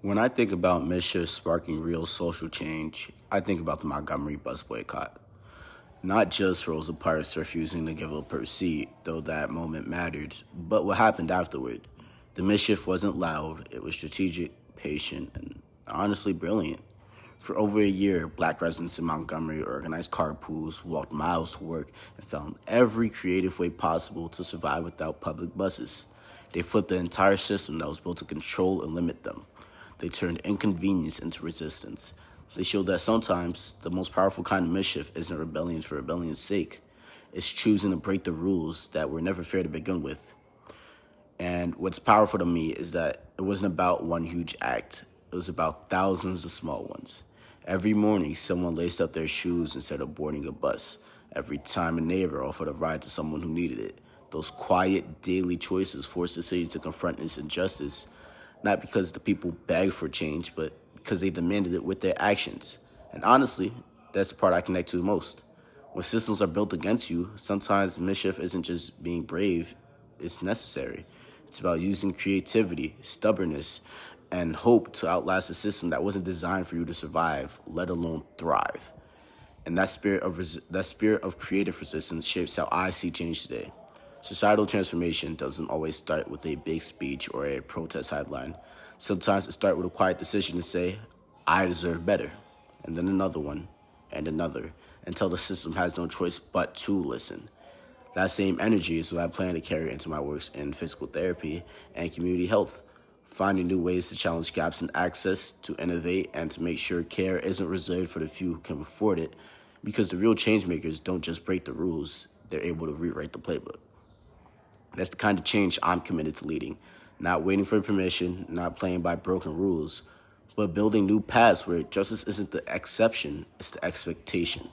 When I think about Mischief sparking real social change, I think about the Montgomery bus boycott. Not just Rosa Parks refusing to give up her seat, though that moment mattered, but what happened afterward. The mischief wasn't loud, it was strategic, patient, and honestly brilliant. For over a year, black residents in Montgomery organized carpools, walked miles to work, and found every creative way possible to survive without public buses. They flipped the entire system that was built to control and limit them. They turned inconvenience into resistance. They showed that sometimes the most powerful kind of mischief isn't rebellion for rebellion's sake. It's choosing to break the rules that were never fair to begin with. And what's powerful to me is that it wasn't about one huge act. It was about thousands of small ones. Every morning, someone laced up their shoes instead of boarding a bus. Every time a neighbor offered a ride to someone who needed it. Those quiet, daily choices forced the city to confront this injustice, not because the people begged for change, but because they demanded it with their actions. And honestly, that's the part I connect to the most. When systems are built against you, sometimes mischief isn't just being brave, it's necessary. It's about using creativity, stubbornness, and hope to outlast a system that wasn't designed for you to survive, let alone thrive. And that spirit of creative resistance shapes how I see change today. Societal transformation doesn't always start with a big speech or a protest headline. Sometimes it starts with a quiet decision to say, I deserve better, and then another one, and another, until the system has no choice but to listen. That same energy is what I plan to carry into my works in physical therapy and community health, finding new ways to challenge gaps in access, to innovate, and to make sure care isn't reserved for the few who can afford it, because the real changemakers don't just break the rules, they're able to rewrite the playbook. That's the kind of change I'm committed to leading, not waiting for permission, not playing by broken rules, but building new paths where justice isn't the exception, it's the expectation.